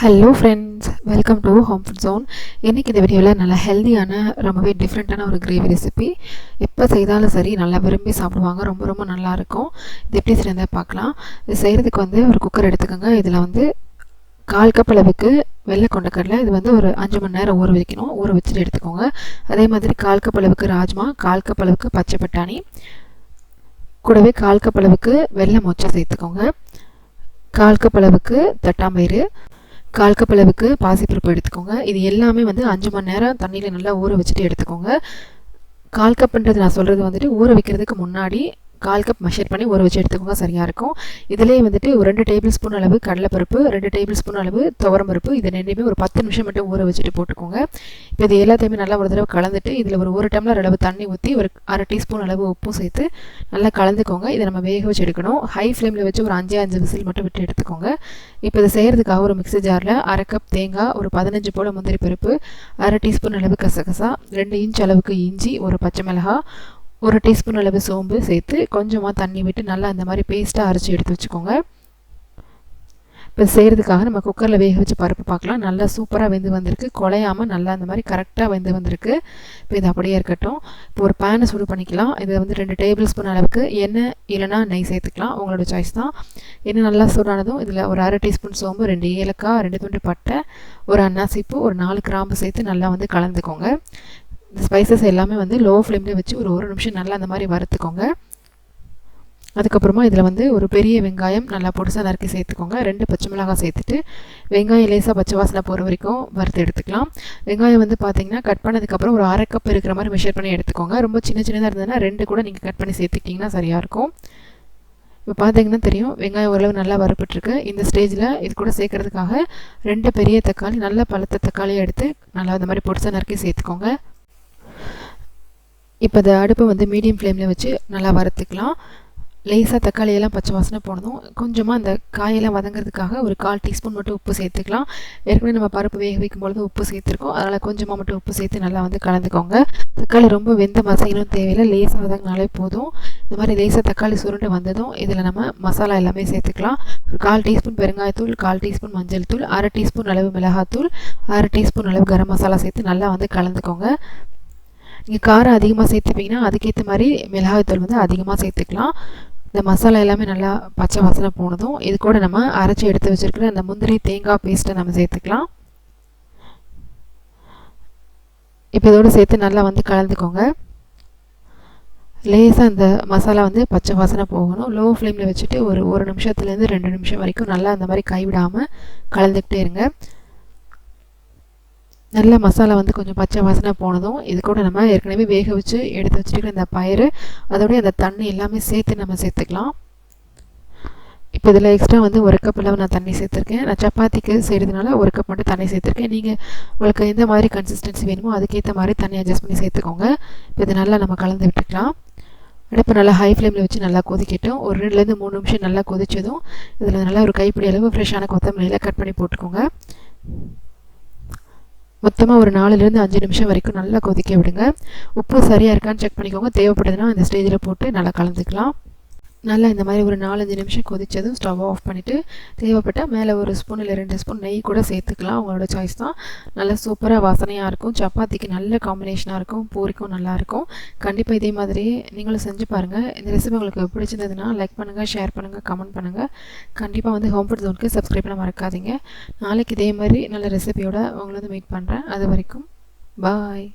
Hello friends, welcome to home food zone. இன்றைக்கி இந்த வீடியோவில் நல்ல ஹெல்தியான ரொம்பவே டிஃப்ரெண்ட்டான ஒரு கிரேவி ரெசிபி. எப்போ செய்தாலும் சரி நல்லா விரும்பி சாப்பிடுவாங்க. ரொம்ப ரொம்ப நல்லாயிருக்கும். இது எப்படி செய்யறதை பார்க்கலாம். இது செய்கிறதுக்கு ஒரு குக்கர் எடுத்துக்கோங்க. இதில் 1/4 கப் அளவுக்கு வெள்ளை கொண்டக்கடலை, இது ஒரு 5 மணி நேரம் ஊற வைக்கணும். ஊற வச்சுட்டு எடுத்துக்கோங்க. அதே மாதிரி 1/4 கப் அளவுக்கு ராஜ்மா, 1/4 கப் அளவுக்கு பச்சை பட்டாணி, கூடவே 1/4 கப் அளவுக்கு வெள்ளை மொச்சை சேர்த்துக்கோங்க. 1/4 கப் அளவுக்கு தட்டாம்பயிறு, 1/4 கப் அளவுக்கு பாசிப்பருப்பு எடுத்துக்கோங்க. இது எல்லாமே 5 மணி நேரம் தண்ணியில் நல்லா ஊற வச்சுட்டு எடுத்துக்கோங்க. 1/4 கப்புன்றது நான் சொல்கிறது ஊற வைக்கிறதுக்கு முன்னாடி 1/4 கப் மெஷர் பண்ணி ஊற வச்சு எடுத்துக்கோங்க, சரியாக இருக்கும். இதிலே ஒரு 2 டேபிள் ஸ்பூன் அளவு கடலைப்பருப்பு, 2 டேபிள் ஸ்பூன் அளவு துவரம்பருப்பு, இது ரெண்டுமே ஒரு 10 நிமிஷம் மட்டும் ஊற வச்சுட்டு போட்டுக்கோங்க. இப்போ இது எல்லாத்தையுமே நல்லா ஒரு தடவை கலந்துட்டு இதில் ஒரு 1 டம்ளர் அளவு தண்ணி ஊற்றி ஒரு 1/2 டீஸ்பூன் அளவு உப்பும் சேர்த்து நல்லா கலந்துக்கோங்க. இதை நம்ம வேக வச்சு எடுக்கணும். ஹை ஃப்ளேமில் வச்சு ஒரு 5 விசில் மட்டும் விட்டு எடுத்துக்கோங்க. இப்போ இதை செய்கிறதுக்காக ஒரு மிக்ஸி ஜாரில் 1/2 கப் தேங்காய், ஒரு 15 போல் முந்திரி பருப்பு, 1/2 டீஸ்பூன் அளவு கசகசா, 2 இன்ச் அளவுக்கு இஞ்சி, ஒரு பச்சை மிளகாய், 1 டீஸ்பூன் அளவு சோம்பு சேர்த்து கொஞ்சமாக தண்ணி விட்டு நல்லா இந்த மாதிரி பேஸ்ட்டாக அரைச்சி எடுத்து வச்சுக்கோங்க. இப்போ செய்கிறதுக்காக நம்ம குக்கரில் வேக வச்சு பருப்பு பார்க்கலாம். நல்லா சூப்பராக வெந்து வந்திருக்கு. குழையாமல் நல்லா இந்த மாதிரி கரெக்டாக வெந்து வந்திருக்கு. இப்போ இது அப்படியே இருக்கட்டும். இப்போ ஒரு பேனை சூடு பண்ணிக்கலாம். இது 2 டேபிள் ஸ்பூன் அளவுக்கு எண்ணெய் இல்லைனா நெய் சேர்த்துக்கலாம், உங்களோட சாய்ஸ் தான். எண்ணெய் நல்லா சூடானதும் இதில் ஒரு 1/2 டீஸ்பூன் சோம்பு, 2 ஏலக்காய், 2 துண்டு பட்டை, ஒரு அன்னாசிப்பூ, ஒரு 4 கிராம்பு சேர்த்து நல்லா கலந்துக்கோங்க. இந்த ஸ்பைசஸ் எல்லாமே லோ ஃப்ளேமில் வச்சு ஒரு நிமிஷம் நல்லா அந்த மாதிரி வறுத்துக்கோங்க. அதுக்கப்புறமா இதில் ஒரு பெரிய வெங்காயம் நல்லா பொடிசாக நறுக்கி சேர்த்துக்கோங்க. 2 பச்சை மிளகாய் சேர்த்துட்டு வெங்காயம் லேசாக பச்சை வாசனை போகிற வரைக்கும் வறுத்து எடுத்துக்கலாம். வெங்காயம் பார்த்தீங்கன்னா கட் பண்ணதுக்கப்புறம் ஒரு 1/2 கப் இருக்கிற மாதிரி மெஷர் பண்ணி எடுத்துக்கோங்க. ரொம்ப சின்ன சின்னதாக இருந்ததுன்னா 2 கூட நீங்கள் கட் பண்ணி சேர்த்துக்கிட்டிங்கன்னா சரியாக இருக்கும். இப்போ பார்த்தீங்கன்னா தெரியும், வெங்காயம் ஓரளவு நல்லா வறுப்பட்டுருக்கு. இந்த ஸ்டேஜில் இது கூட சேர்க்கறதுக்காக 2 பெரிய தக்காளி, நல்லா பழுத்த தக்காளியை எடுத்து நல்லா இந்த மாதிரி பொடிசாக நறுக்கி சேர்த்துக்கோங்க. இப்போ இந்த அடுப்பை மீடியம் ஃப்ளேமில் வச்சு நல்லா வறுத்துக்கலாம். லேசாக தக்காளியெல்லாம் பச்சை வாசனை போனதும் கொஞ்சமாக அந்த காயெல்லாம் வதங்கிறதுக்காக ஒரு 1/4 டீஸ்பூன் மட்டும் உப்பு சேர்த்துக்கலாம். ஏற்கனவே நம்ம பருப்பு வேக வைக்கும் பொழுது உப்பு சேர்த்துருக்கோம், அதனால் கொஞ்சமாக மட்டும் உப்பு சேர்த்து நல்லா கலந்துக்கோங்க. தக்காளி ரொம்ப வெந்த மசாலும் தேவையில்லை, லேசாக வதங்கினாலே போதும். இந்த மாதிரி லேசாக தக்காளி சுருண்டு வந்ததும் இதில் நம்ம மசாலா எல்லாமே சேர்த்துக்கலாம். ஒரு 1/4 டீஸ்பூன் பெருங்காயத்தூள், 1/4 டீஸ்பூன் மஞ்சள் தூள், 1/2 டீஸ்பூன் அளவு மிளகாத்தூள், 1/2 டீஸ்பூன் அளவு கரம் மசாலா சேர்த்து நல்லா கலந்துக்கோங்க. நீங்கள் காரம் அதிகமாக சேர்த்துப்பீங்கன்னா அதுக்கேற்ற மாதிரி மிளகாய்த்தூள் அதிகமாக சேர்த்துக்கலாம். இந்த மசாலா எல்லாமே நல்லா பச்சை வாசனை போனதும் இது கூட நம்ம அரைச்சி எடுத்து வச்சுருக்கிற அந்த முந்திரி தேங்காய் பேஸ்ட்டை நம்ம சேர்த்துக்கலாம். இப்போ இதோடு சேர்த்து நல்லா கலந்துக்கோங்க. லேசாக இந்த மசாலா பச்சை வாசனை போகணும். லோ ஃப்ளேமில் வச்சுட்டு ஒரு நிமிஷத்துலேருந்து 2 நிமிஷம் வரைக்கும் நல்லா அந்த மாதிரி கைவிடாமல் கலந்துக்கிட்டே இருங்க. நல்ல மசாலா கொஞ்சம் பச்சை வாசனை போனதும் இது கூட நம்ம ஏற்கனவே வேக வச்சு எடுத்து வச்சுட்டு இந்த பயிறு, அதோடய அந்த தண்ணி எல்லாமே சேர்த்து நம்ம சேர்த்துக்கலாம். இப்போ இதில் எக்ஸ்ட்ரா 1 கப் அளவு நான் தண்ணி சேர்த்துருக்கேன். நான் சப்பாத்திக்கு செய்கிறதுனால 1 கப் மட்டும் தண்ணி சேர்த்துருக்கேன். நீங்கள் உங்களுக்கு எந்த மாதிரி கன்சிஸ்டன்சி வேணுமோ அதுக்கேற்ற மாதிரி தண்ணி அட்ஜஸ்ட் பண்ணி சேர்த்துக்கோங்க. இப்போ இது நல்லா நம்ம கலந்து விட்டுக்கலாம். அடுப்பு நல்லா ஹை ஃப்ளேமில் வச்சு நல்லா கொதிக்கட்டும். ஒரு 2லேருந்து 3 நிமிஷம் நல்லா கொதிச்சதும் இதில் நல்லா ஒரு கைப்பிடி அளவு ஃப்ரெஷ்ஷான கொத்தமல்லியில் கட் பண்ணி போட்டுக்கோங்க. மொத்தமாக ஒரு 4லேருந்து 5 நிமிஷம் வரைக்கும் நல்லா கொதிக்க விடுங்க. உப்பு சரியாக இருக்கான்னு செக் பண்ணிக்கோங்க. தேவைப்படுதுன்னா இந்த ஸ்டேஜில் போட்டு நல்லா கலந்துக்கலாம். நல்லா இந்த மாதிரி ஒரு 4-5 நிமிஷம் கொதித்ததும் ஸ்டவ் ஆஃப் பண்ணிவிட்டு தேவைப்பட்டால் மேலே ஒரு ஸ்பூன் இல்லை 2 ஸ்பூன் நெய் கூட சேர்த்துக்கலாம், உங்களோட சாய்ஸ் தான். நல்லா சூப்பராக வாசனையாக இருக்கும். சப்பாத்திக்கு நல்ல காம்பினேஷனாக இருக்கும், பூரிக்கும் நல்லாயிருக்கும். கண்டிப்பாக இதே மாதிரி நீங்களும் செஞ்சு பாருங்கள். இந்த ரெசிபி உங்களுக்கு பிடிச்சிருந்ததுன்னா லைக் பண்ணுங்கள், ஷேர் பண்ணுங்கள், கமெண்ட் பண்ணுங்கள். கண்டிப்பாக ஹோம் ஃபுட் ஜோனுக்கு சப்ஸ்கிரைப் பண்ண மறக்காதீங்க. நாளைக்கு இதே மாதிரி நல்ல ரெசிபியோட உங்களை மீட் பண்ணுறேன். அது வரைக்கும் பாய்.